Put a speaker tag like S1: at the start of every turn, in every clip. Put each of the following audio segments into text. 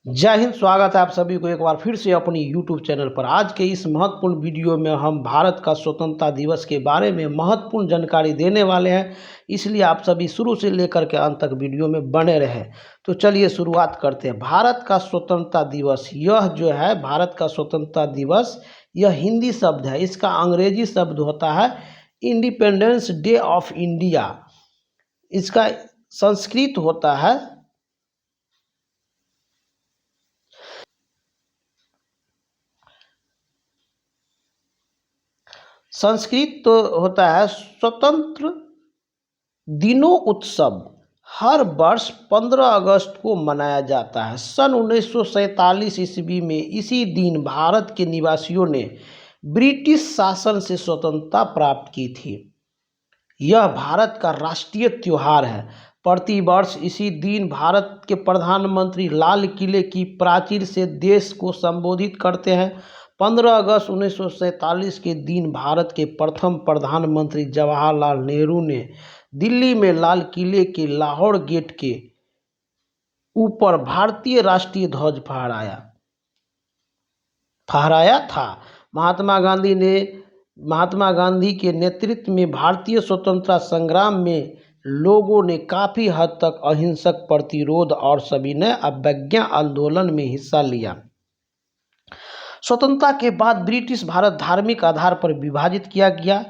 S1: जय हिंद। स्वागत है आप सभी को एक बार फिर से अपनी YouTube चैनल पर। आज के इस महत्वपूर्ण वीडियो में हम भारत का स्वतंत्रता दिवस के बारे में महत्वपूर्ण जानकारी देने वाले हैं, इसलिए आप सभी शुरू से लेकर के अंत तक वीडियो में बने रहें। तो चलिए शुरुआत करते हैं। भारत का स्वतंत्रता दिवस, यह जो है भारत का स्वतंत्रता दिवस, यह हिंदी शब्द है। इसका अंग्रेजी शब्द होता है इंडिपेंडेंस डे ऑफ इंडिया। इसका संस्कृत होता है स्वतंत्र दिनों उत्सव। हर वर्ष 15 अगस्त को मनाया जाता है। सन 1947 ईस्वी में इसी दिन भारत के निवासियों ने ब्रिटिश शासन से स्वतंत्रता प्राप्त की थी। यह भारत का राष्ट्रीय त्योहार है। प्रतिवर्ष इसी दिन भारत के प्रधानमंत्री लाल किले की प्राचीर से देश को संबोधित करते हैं। 15 अगस्त 1947 के दिन भारत के प्रथम प्रधानमंत्री जवाहरलाल नेहरू ने दिल्ली में लाल किले के लाहौर गेट के ऊपर भारतीय राष्ट्रीय ध्वज फहराया था। महात्मा गांधी के नेतृत्व में भारतीय स्वतंत्रता संग्राम में लोगों ने काफ़ी हद तक अहिंसक प्रतिरोध और सविनय अवज्ञा आंदोलन में हिस्सा लिया। स्वतंत्रता के बाद ब्रिटिश भारत धार्मिक आधार पर विभाजित किया गया,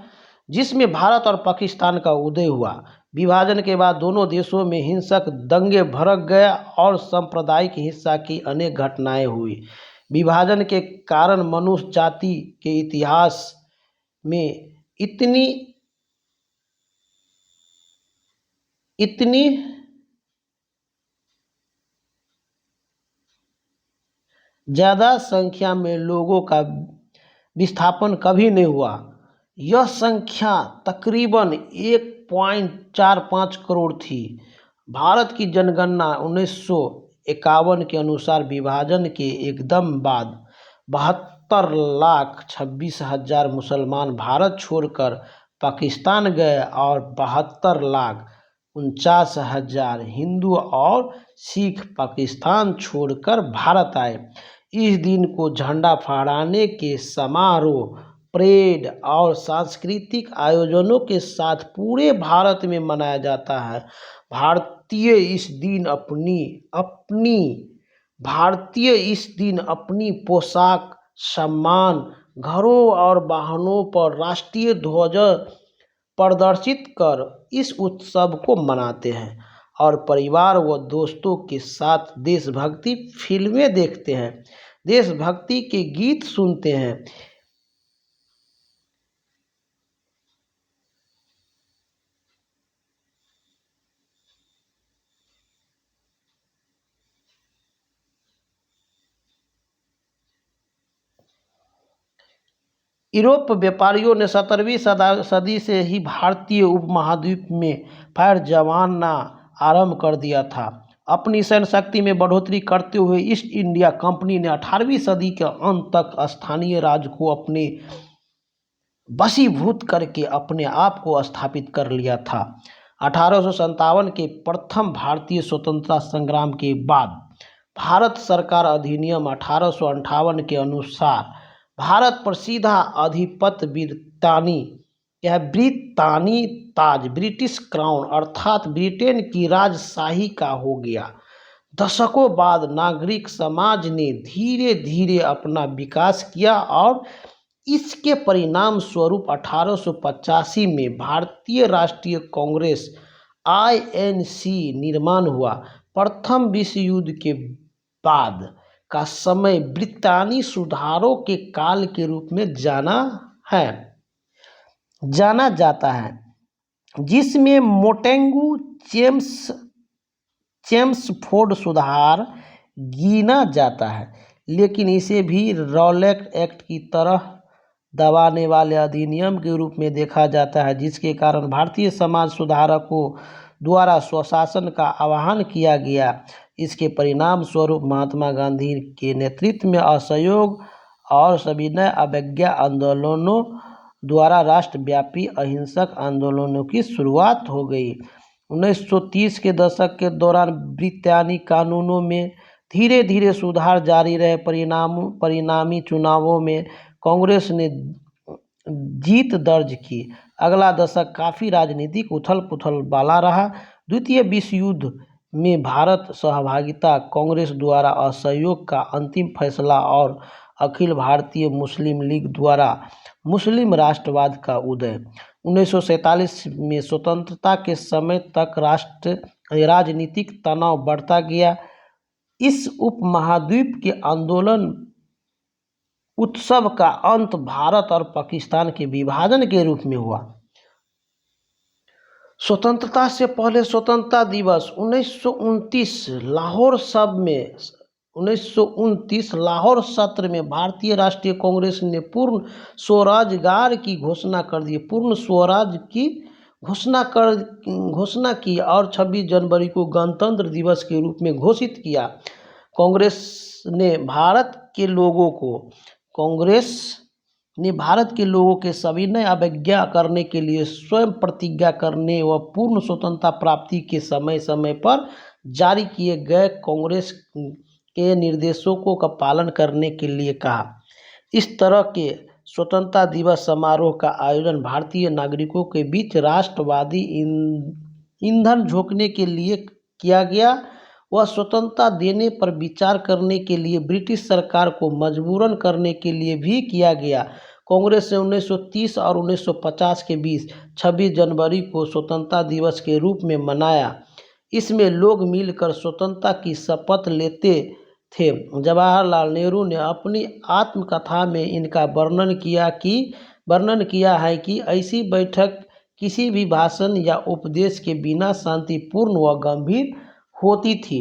S1: जिसमें भारत और पाकिस्तान का उदय हुआ। विभाजन के बाद दोनों देशों में हिंसक दंगे भड़क गया और सांप्रदायिक हिंसा की अनेक घटनाएं हुई। विभाजन के कारण मनुष्य जाति के इतिहास में इतनी ज़्यादा संख्या में लोगों का विस्थापन कभी नहीं हुआ। यह संख्या तकरीबन 1.45 करोड़ थी। भारत की जनगणना 1951 के अनुसार विभाजन के एकदम बाद 72,26,000 मुसलमान भारत छोड़कर पाकिस्तान गए और 72,49,000 हिंदू और सिख पाकिस्तान छोड़कर भारत आए। इस दिन को झंडा फहराने के समारोह, परेड और सांस्कृतिक आयोजनों के साथ पूरे भारत में मनाया जाता है। भारतीय इस दिन अपनी पोशाक, सम्मान, घरों और वाहनों पर राष्ट्रीय ध्वज प्रदर्शित कर इस उत्सव को मनाते हैं और परिवार व दोस्तों के साथ देशभक्ति फिल्में देखते हैं, देशभक्ति के गीत सुनते हैं। यूरोप व्यापारियों ने 17वीं सदी से ही भारतीय उपमहाद्वीप में फैर जमाना आरंभ कर दिया था। अपनी सैन्य शक्ति में बढ़ोतरी करते हुए ईस्ट इंडिया कंपनी ने 18वीं सदी के अंत तक स्थानीय राज्य को अपने वशीभूत करके अपने आप को स्थापित कर लिया था। 1857 के प्रथम भारतीय स्वतंत्रता संग्राम के बाद भारत सरकार अधिनियम 1858 के अनुसार भारत पर सीधा आधिपत्य ब्रितानी ताज, ब्रिटिश क्राउन अर्थात ब्रिटेन की राजशाही का हो गया। दशकों बाद नागरिक समाज ने धीरे धीरे अपना विकास किया और इसके परिणाम स्वरूप 1885 में भारतीय राष्ट्रीय कांग्रेस INC निर्माण हुआ। प्रथम विश्व युद्ध के बाद का समय ब्रितानी सुधारों के काल के रूप में जाना जाता है, जिसमें मोंटेगू चेम्सफोर्ड सुधार गिना जाता है, लेकिन इसे भी रॉलेट एक्ट की तरह दबाने वाले अधिनियम के रूप में देखा जाता है, जिसके कारण भारतीय समाज सुधारकों द्वारा स्वशासन का आह्वान किया गया। इसके परिणाम स्वरूप महात्मा गांधी के नेतृत्व में असहयोग और सविनय अवज्ञा आंदोलनों द्वारा राष्ट्रव्यापी अहिंसक आंदोलनों की शुरुआत हो गई। 1930 के दशक के दौरान ब्रितानी कानूनों में धीरे धीरे सुधार जारी रहे। परिणामी चुनावों में कांग्रेस ने जीत दर्ज की। अगला दशक काफ़ी राजनीतिक उथल पुथल वाला रहा। द्वितीय विश्व युद्ध में भारत सहभागिता, कांग्रेस द्वारा असहयोग का अंतिम फैसला और अखिल भारतीय मुस्लिम लीग द्वारा मुस्लिम राष्ट्रवाद का उदय। 1947 में स्वतंत्रता के समय तक राजनीतिक तनाव बढ़ता गया। इस उपमहाद्वीप के आंदोलन उत्सव का अंत भारत और पाकिस्तान के विभाजन के रूप में हुआ। स्वतंत्रता से पहले स्वतंत्रता दिवस 1929 लाहौर सत्र में भारतीय राष्ट्रीय कांग्रेस ने पूर्ण स्वराज्य की घोषणा कर दी। पूर्ण स्वराज की घोषणा की और 26 जनवरी को गणतंत्र दिवस के रूप में घोषित किया। कांग्रेस ने भारत के लोगों के सविनय अवज्ञा करने के लिए स्वयं प्रतिज्ञा करने व पूर्ण स्वतंत्रता प्राप्ति के समय पर जारी किए गए कांग्रेस के निर्देशों का पालन करने के लिए कहा। इस तरह के स्वतंत्रता दिवस समारोह का आयोजन भारतीय नागरिकों के बीच राष्ट्रवादी ईंधन झोंकने के लिए किया गया व स्वतंत्रता देने पर विचार करने के लिए ब्रिटिश सरकार को मजबूरन करने के लिए भी किया गया। कांग्रेस ने 1930 और 1950 के बीच 26 जनवरी को स्वतंत्रता दिवस के रूप में मनाया। इसमें लोग मिलकर स्वतंत्रता की शपथ लेते थे। जवाहरलाल नेहरू ने अपनी आत्मकथा में इनका वर्णन किया है कि ऐसी बैठक किसी भी भाषण या उपदेश के बिना शांतिपूर्ण व गंभीर होती थी।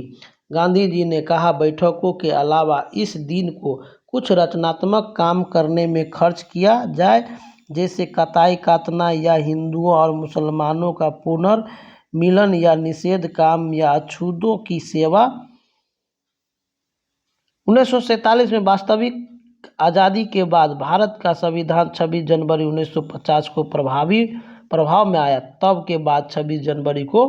S1: गांधी जी ने कहा, बैठकों के अलावा इस दिन को कुछ रचनात्मक काम करने में खर्च किया जाए, जैसे कताई काटना या हिंदुओं और मुसलमानों का पुनर्मिलन या निषेध काम या अछूतों की सेवा। 1947 में वास्तविक आज़ादी के बाद भारत का संविधान 26 जनवरी 1950 को प्रभाव में आया। तब के बाद 26 जनवरी को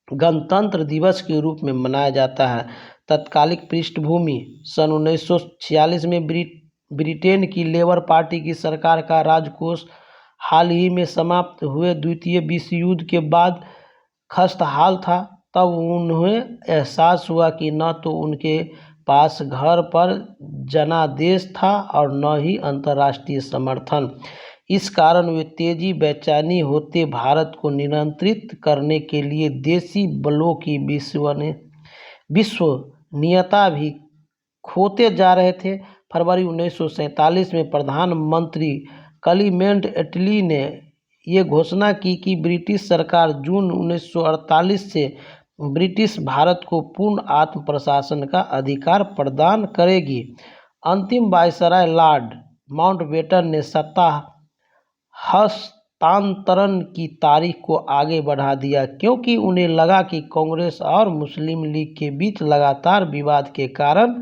S1: गणतंत्र दिवस के रूप में मनाया जाता है। तत्कालिक पृष्ठभूमि: सन 1946 में ब्रिटेन की लेबर पार्टी की सरकार का राजकोष हाल ही में समाप्त हुए द्वितीय विश्व युद्ध के बाद खस्ताहाल था। तब उन्हें एहसास हुआ कि न तो उनके पास घर पर जनादेश था और न ही अंतर्राष्ट्रीय समर्थन। इस कारण वे बेचैनी होते भारत को नियंत्रित करने के लिए देशी बलों की विश्वसनीयता भी खोते जा रहे थे। फरवरी 1947 में प्रधानमंत्री क्लीमेंट एटली ने ये घोषणा की कि ब्रिटिश सरकार जून 1948 से ब्रिटिश भारत को पूर्ण आत्म प्रशासन का अधिकार प्रदान करेगी। अंतिम वायसराय लॉर्ड माउंटबेटन ने सत्ता हस्तांतरण की तारीख को आगे बढ़ा दिया, क्योंकि उन्हें लगा कि कांग्रेस और मुस्लिम लीग के बीच लगातार विवाद के कारण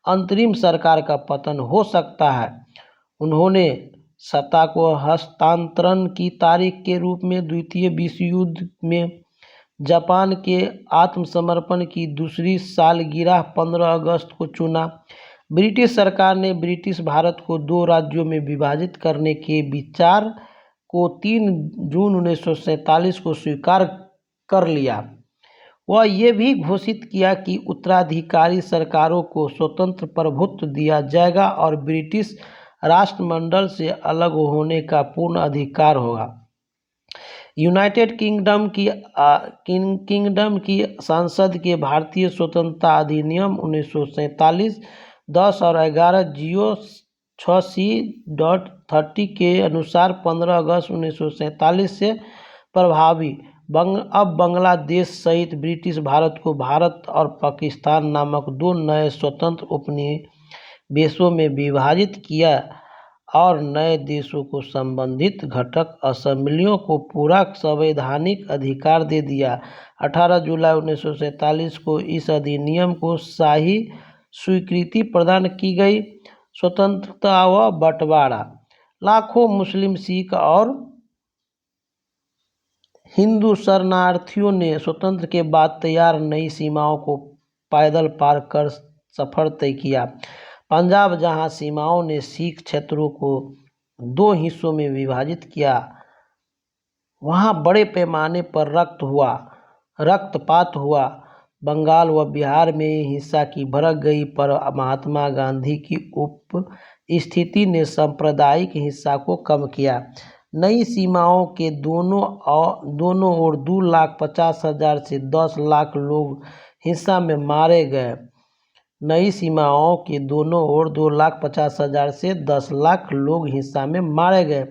S1: अंतरिम सरकार का पतन हो सकता है। उन्होंने सत्ता को हस्तांतरण की तारीख के रूप में द्वितीय विश्व युद्ध में जापान के आत्मसमर्पण की दूसरी सालगिरह 15 अगस्त को चुना। ब्रिटिश सरकार ने ब्रिटिश भारत को 2 राज्यों में विभाजित करने के विचार को 3 जून 1947 को स्वीकार कर लिया। वह ये भी घोषित किया कि उत्तराधिकारी सरकारों को स्वतंत्र प्रभुत्व दिया जाएगा और ब्रिटिश राष्ट्रमंडल से अलग होने का पूर्ण अधिकार होगा। यूनाइटेड किंगडम की संसद के भारतीय स्वतंत्रता अधिनियम 1947 10 और 11 जियो 6C.30 के अनुसार 15 अगस्त 1947 से प्रभावी। अब बांग्लादेश सहित ब्रिटिश भारत को भारत और पाकिस्तान नामक 2 नए स्वतंत्र उपनिवेशों में विभाजित किया और नए देशों को संबंधित घटक असेंबलियों को पूरा संवैधानिक अधिकार दे दिया। 18 जुलाई 1947 को इस अधिनियम को शाही स्वीकृति प्रदान की गई। स्वतंत्रता व बंटवारा: लाखों मुस्लिम, सिख और हिंदू शरणार्थियों ने स्वतंत्रता के बाद तैयार नई सीमाओं को पैदल पार कर सफर तय किया। पंजाब, जहां सीमाओं ने सिख क्षेत्रों को 2 हिस्सों में विभाजित किया, वहां बड़े पैमाने पर रक्तपात हुआ। बंगाल व बिहार में हिंसा की भड़क गई, पर महात्मा गांधी की उपस्थिति ने सांप्रदायिक हिंसा को कम किया। नई सीमाओं के दोनों ओर 2,50,000 से 10 लाख लोग हिंसा में मारे गए। नई सीमाओं के दोनों ओर 2,50,000 से 10 लाख लोग हिंसा में मारे गए।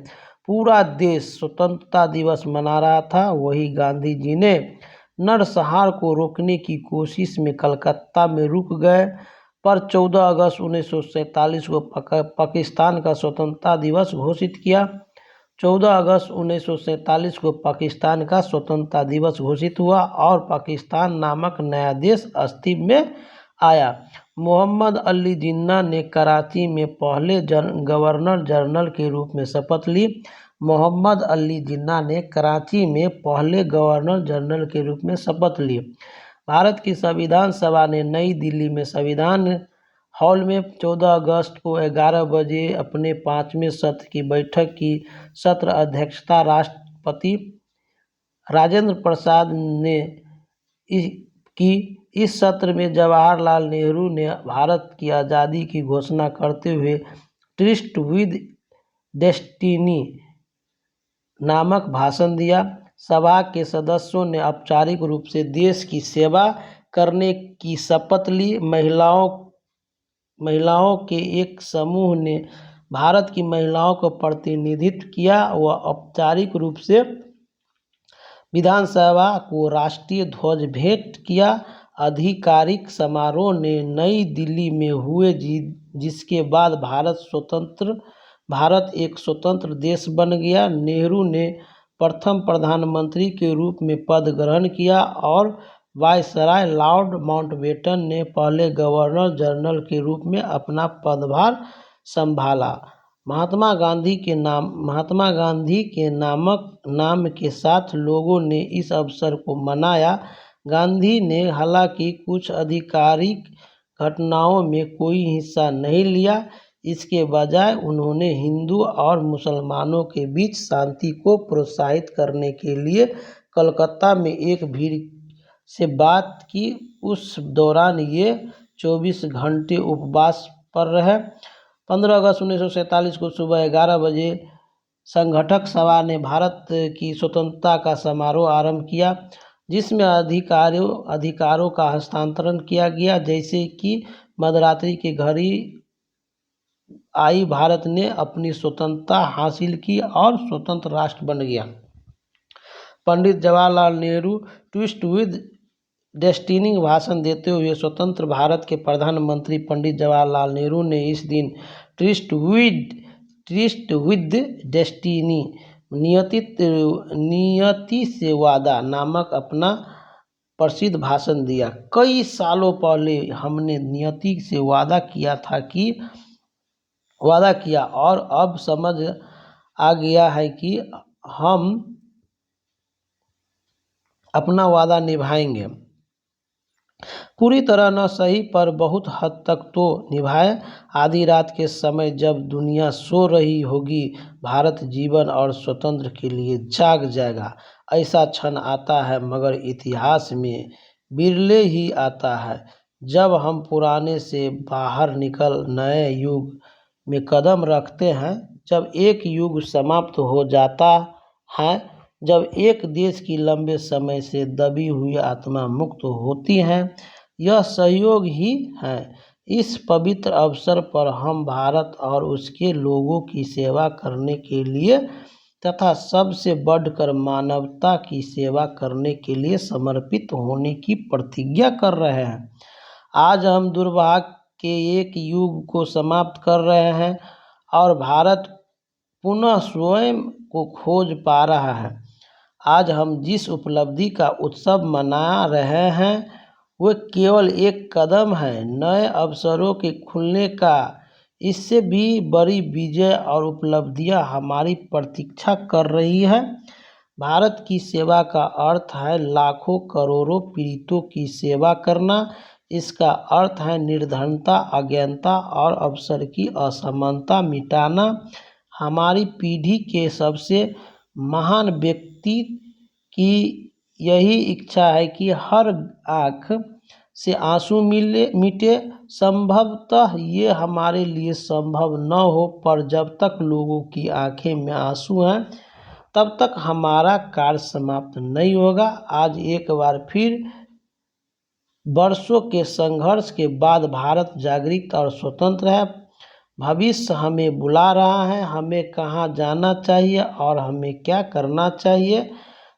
S1: पूरा देश स्वतंत्रता दिवस मना रहा था। वही गांधी जी ने नरसंहार को रोकने की कोशिश में कलकत्ता में रुक गए, पर 14 अगस्त 1947 को पाकिस्तान का स्वतंत्रता दिवस घोषित किया। 14 अगस्त 1947 को पाकिस्तान का स्वतंत्रता दिवस घोषित हुआ और पाकिस्तान नामक नया देश अस्तित्व में आया। मोहम्मद अली जिन्ना ने कराची में पहले गवर्नर जनरल के रूप में शपथ ली। मोहम्मद अली जिन्ना ने कराची में पहले गवर्नर जनरल के रूप में शपथ ली। भारत की संविधान सभा ने नई दिल्ली में संविधान हॉल में 14 अगस्त को 11 बजे अपने 5वें सत्र की बैठक की सत्र अध्यक्षता राष्ट्रपति राजेंद्र प्रसाद ने की। इस सत्र में जवाहरलाल नेहरू ने भारत की आज़ादी की घोषणा करते हुए ट्रिस्ट विद डेस्टिनी नामक भाषण दिया। सभा के सदस्यों ने औपचारिक रूप से देश की सेवा करने की शपथ ली। महिलाओं के एक समूह ने भारत की महिलाओं को प्रतिनिधित्व किया व औपचारिक रूप से विधानसभा को राष्ट्रीय ध्वज भेंट किया। आधिकारिक समारोह ने नई दिल्ली में हुए, जिसके बाद भारत एक स्वतंत्र देश बन गया। नेहरू ने प्रथम प्रधानमंत्री के रूप में पद ग्रहण किया और वायसराय लॉर्ड माउंटबेटन ने पहले गवर्नर जनरल के रूप में अपना पदभार संभाला। महात्मा गांधी के नाम के साथ लोगों ने इस अवसर को मनाया। गांधी ने हालांकि कुछ आधिकारिक घटनाओं में कोई हिस्सा नहीं लिया। इसके बजाय उन्होंने हिंदू और मुसलमानों के बीच शांति को प्रोत्साहित करने के लिए कलकत्ता में एक भीड़ से बात की। उस दौरान ये 24 घंटे उपवास पर रहे। 15 अगस्त 1947 को सुबह 11 बजे संघटक सभा ने भारत की स्वतंत्रता का समारोह आरंभ किया, जिसमें अधिकारों का हस्तांतरण किया गया। जैसे कि मध्यरात्रि के घड़ी आई, भारत ने अपनी स्वतंत्रता हासिल की और स्वतंत्र राष्ट्र बन गया। Pandit Jawaharlal Nehru tryst with destiny भाषण देते हुए स्वतंत्र भारत के प्रधानमंत्री पंडित जवाहरलाल नेहरू ने इस दिन ट्विस्ट विद डेस्टिनी नियति से वादा नामक अपना प्रसिद्ध भाषण दिया। कई सालों पहले हमने नियति से वादा किया और अब समझ आ गया है कि हम अपना वादा निभाएंगे। पूरी तरह न सही, पर बहुत हद तक तो निभाए। आधी रात के समय जब दुनिया सो रही होगी, भारत जीवन और स्वतंत्र के लिए जाग जाएगा। ऐसा क्षण आता है, मगर इतिहास में बिरले ही आता है, जब हम पुराने से बाहर निकल नए युग में कदम रखते हैं। जब एक युग समाप्त हो जाता है, जब एक देश की लंबे समय से दबी हुई आत्मा मुक्त होती है, यह सहयोग ही है। इस पवित्र अवसर पर हम भारत और उसके लोगों की सेवा करने के लिए तथा सबसे बढ़कर मानवता की सेवा करने के लिए समर्पित होने की प्रतिज्ञा कर रहे हैं। आज हम दुर्भाग्य के एक युग को समाप्त कर रहे हैं और भारत पुनः स्वयं को खोज पा रहा है। आज हम जिस उपलब्धि का उत्सव मना रहे हैं, वह केवल एक कदम है नए अवसरों के खुलने का। इससे भी बड़ी विजय और उपलब्धियां हमारी प्रतीक्षा कर रही है। भारत की सेवा का अर्थ है लाखों करोड़ों पीड़ितों की सेवा करना। इसका अर्थ है निर्धनता, अज्ञानता और अवसर की असमानता मिटाना। हमारी पीढ़ी के सबसे महान व्यक्ति की यही इच्छा है कि हर आँख से आंसू मिटे। संभवतः ये हमारे लिए संभव न हो, पर जब तक लोगों की आंखें में आंसू हैं तब तक हमारा कार्य समाप्त नहीं होगा। आज एक बार फिर वर्षों के संघर्ष के बाद भारत जागृत और स्वतंत्र है। भविष्य हमें बुला रहा है। हमें कहाँ जाना चाहिए और हमें क्या करना चाहिए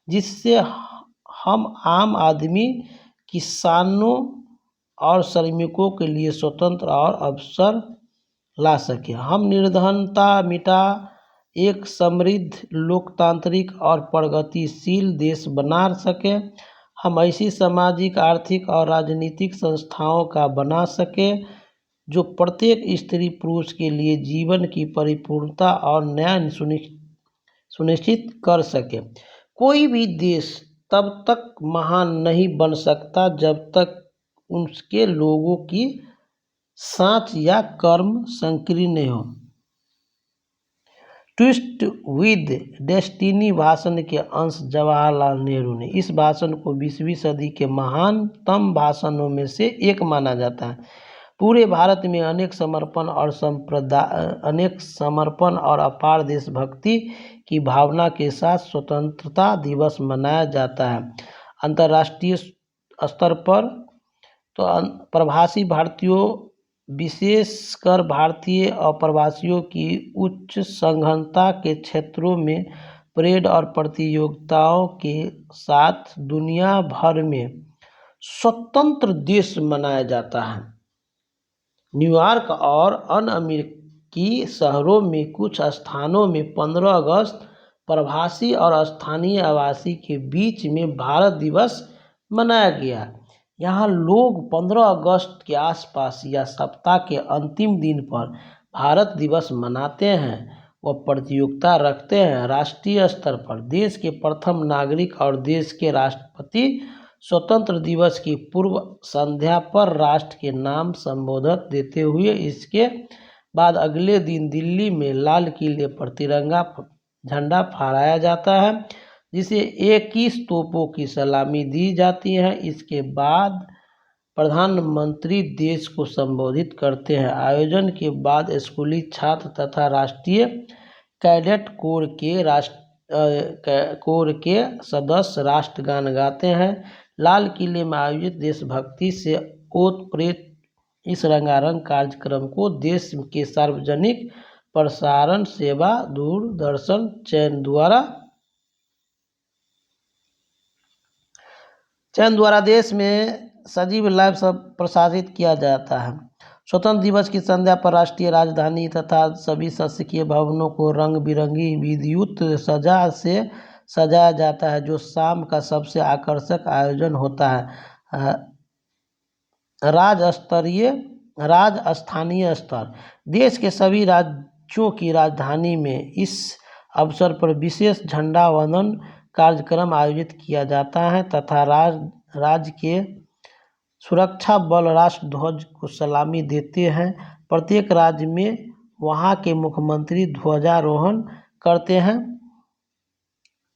S1: जिससे हम आम आदमी, किसानों और श्रमिकों के लिए स्वतंत्र और अवसर ला सके। हम निर्धनता मिटा एक समृद्ध, लोकतांत्रिक और प्रगतिशील देश बना सके। हम ऐसी सामाजिक, आर्थिक और राजनीतिक संस्थाओं का बना सके जो प्रत्येक स्त्री पुरुष के लिए जीवन की परिपूर्णता और न्याय सुनिश्चित कर सके। कोई भी देश तब तक महान नहीं बन सकता जब तक उसके लोगों की सोच या कर्म सक्रिय नहीं हो। ट्विस्ट विद डेस्टिनी भाषण के अंश जवाहरलाल नेहरू ने। इस भाषण को 20वीं सदी के महानतम भाषणों में से एक माना जाता है। पूरे भारत में अनेक समर्पण और अपार देशभक्ति की भावना के साथ स्वतंत्रता दिवस मनाया जाता है। अंतर्राष्ट्रीय स्तर पर तो प्रवासी भारतीयों, विशेषकर भारतीय अप्रवासियों की उच्च सघनता के क्षेत्रों में परेड और प्रतियोगिताओं के साथ दुनिया भर में स्वतंत्र दिवस मनाया जाता है। न्यूयॉर्क और अन्य अमेरिकी शहरों में कुछ स्थानों में 15 अगस्त प्रवासी और स्थानीय आवासी के बीच में भारत दिवस मनाया गया। यहाँ लोग 15 अगस्त के आसपास या सप्ताह के अंतिम दिन पर भारत दिवस मनाते हैं व प्रतियोगिता रखते हैं। राष्ट्रीय स्तर पर देश के प्रथम नागरिक और देश के राष्ट्रपति स्वतंत्र दिवस की पूर्व संध्या पर राष्ट्र के नाम संबोधन देते हुए इसके बाद अगले दिन दिल्ली में लाल किले पर तिरंगा झंडा फहराया जाता है, जिसे 21 तोपों की सलामी दी जाती है। इसके बाद प्रधानमंत्री देश को संबोधित करते हैं। आयोजन के बाद स्कूली छात्र तथा राष्ट्रीय कैडेट कोर के सदस्य राष्ट्रगान गाते हैं। लाल किले में आयोजित देशभक्ति से ओतप्रोत इस रंगारंग कार्यक्रम को देश के सार्वजनिक प्रसारण सेवा दूरदर्शन चैनल द्वारा देश में सजीव लाइव प्रसारित किया जाता है। स्वतंत्र दिवस की संध्या पर राष्ट्रीय राजधानी तथा सभी शासकीय भवनों को रंग बिरंगी विद्युत सज्जा से सजाया जाता है, जो शाम का सबसे आकर्षक आयोजन होता है। स्थानीय स्तर देश के सभी राज्यों की राजधानी में इस अवसर पर विशेष झंडा वंदन कार्यक्रम आयोजित किया जाता है तथा राज्य के सुरक्षा बल राष्ट्र ध्वज को सलामी देते हैं। प्रत्येक राज्य में वहां के मुख्यमंत्री ध्वजारोहण करते हैं।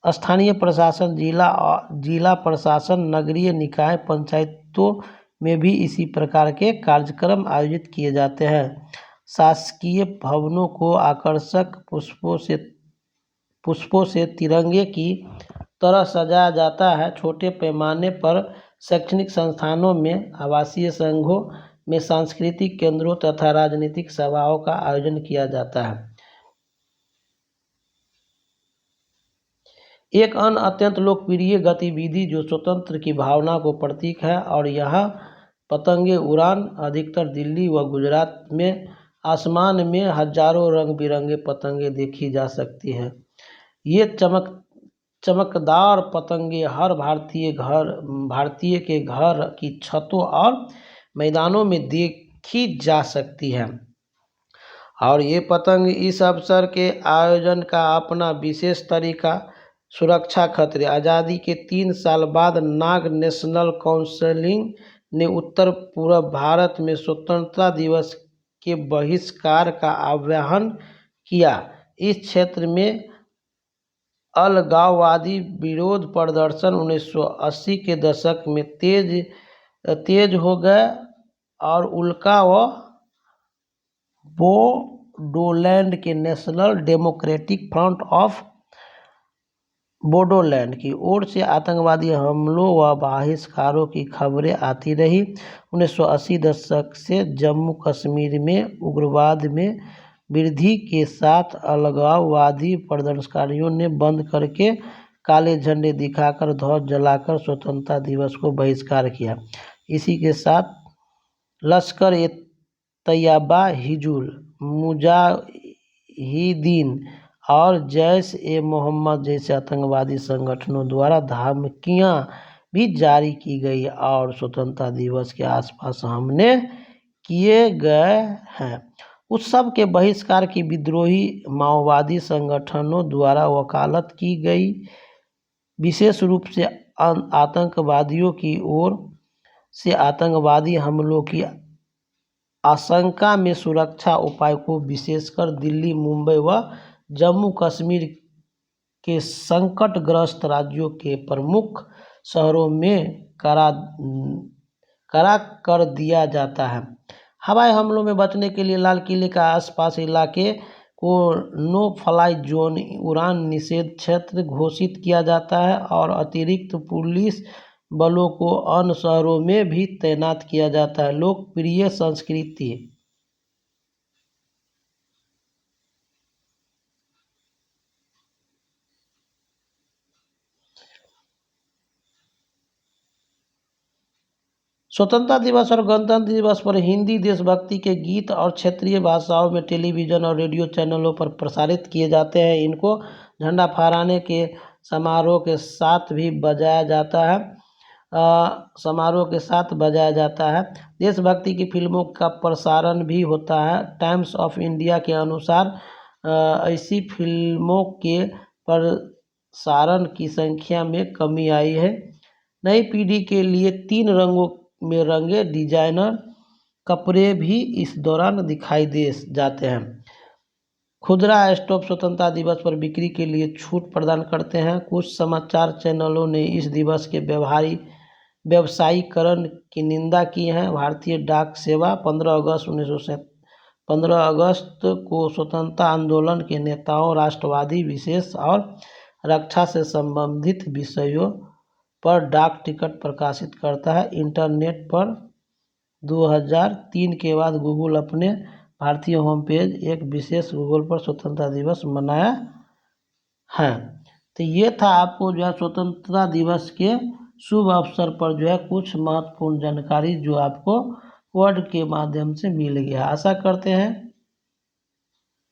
S1: स्थानीय प्रशासन, जिला प्रशासन, नगरीय निकाय, पंचायतों में भी इसी प्रकार के कार्यक्रम आयोजित किए जाते हैं। शासकीय भवनों को आकर्षक पुष्पों से तिरंगे की तरह सजाया जाता है। छोटे पैमाने पर शैक्षणिक संस्थानों में, आवासीय संघों में, सांस्कृतिक केंद्रों तथा राजनीतिक सभाओं का आयोजन किया जाता है। एक अन्य अत्यंत लोकप्रिय गतिविधि जो स्वतंत्र की भावना को प्रतीक है और यह पतंगे उड़ान अधिकतर दिल्ली व गुजरात में आसमान में हजारों रंग बिरंगे पतंगे देखी जा सकती है। ये चमकदार पतंगे हर भारतीय के घर की छतों और मैदानों में देखी जा सकती है। और ये पतंग इस अवसर के आयोजन का अपना विशेष तरीका। सुरक्षा खतरे। आज़ादी के 3 साल बाद नाग नेशनल ने उत्तर पूर्व भारत में स्वतंत्रता दिवस के बहिष्कार का आह्वान किया। इस क्षेत्र में अलगाववादी विरोध प्रदर्शन 1980 के दशक में तेज हो गए और उल्का व बोडोलैंड के national democratic front of Bodoland की ओर से आतंकवादी हमलों व बहिष्कारों की खबरें आती रही। 1980 दशक से जम्मू कश्मीर में उग्रवाद में वृद्धि के साथ अलगाववादी प्रदर्शनकारियों ने बंद करके काले झंडे दिखाकर ध्वज जलाकर स्वतंत्रता दिवस को बहिष्कार किया। इसी के साथ लश्कर ए तैयबा, हिजबुल मुजाहिदीन और जैश ए मोहम्मद जैसे आतंकवादी संगठनों द्वारा धमकियां भी जारी की गई और स्वतंत्रता दिवस के आसपास हमले किए गए हैं। उत्सव के बहिष्कार की विद्रोही माओवादी संगठनों द्वारा वकालत की गई, विशेष रूप से आतंकवादियों की ओर से आतंकवादी हमलों की आशंका में सुरक्षा उपाय को विशेषकर दिल्ली, मुंबई व जम्मू कश्मीर के संकटग्रस्त राज्यों के प्रमुख शहरों में कड़ा कर दिया जाता है। हवाई हमलों में बचने के लिए लाल किले के आसपास इलाके को नो फ्लाई जोन, उड़ान निषेध क्षेत्र घोषित किया जाता है और अतिरिक्त पुलिस बलों को अन्य शहरों में भी तैनात किया जाता है। लोकप्रिय संस्कृति स्वतंत्रता दिवस और गणतंत्र दिवस पर हिंदी देशभक्ति के गीत और क्षेत्रीय भाषाओं में टेलीविज़न और रेडियो चैनलों पर प्रसारित किए जाते हैं। इनको झंडा फहराने के समारोह के साथ भी बजाया जाता है। देशभक्ति की फिल्मों का प्रसारण भी होता है। टाइम्स ऑफ इंडिया के अनुसार ऐसी फिल्मों के प्रसारण की संख्या में कमी आई है। नई पीढ़ी के लिए 3 रंगों में रंगे डिजाइनर कपड़े भी इस दौरान दिखाई दे जाते हैं। खुदरा स्टोर स्वतंत्रता दिवस पर बिक्री के लिए छूट प्रदान करते हैं। कुछ समाचार चैनलों ने इस दिवस के व्यवसायीकरण की निंदा की है। भारतीय डाक सेवा 15 अगस्त को स्वतंत्रता आंदोलन के नेताओं, राष्ट्रवादी विशेष और रक्षा से संबंधित विषयों पर डाक टिकट प्रकाशित करता है। इंटरनेट पर 2003 के बाद गूगल अपने भारतीय होम पेज एक विशेष गूगल पर स्वतंत्रता दिवस मनाया है। तो ये था आपको जो है स्वतंत्रता दिवस के शुभ अवसर पर जो है कुछ महत्वपूर्ण जानकारी जो आपको वर्ड के माध्यम से मिल गया। आशा करते हैं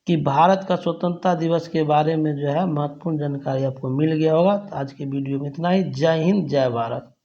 S1: कि भारत का स्वतंत्रता दिवस के बारे में जो है महत्वपूर्ण जानकारी आपको मिल गया होगा। आज के वीडियो में इतना ही। जय हिंद, जय भारत।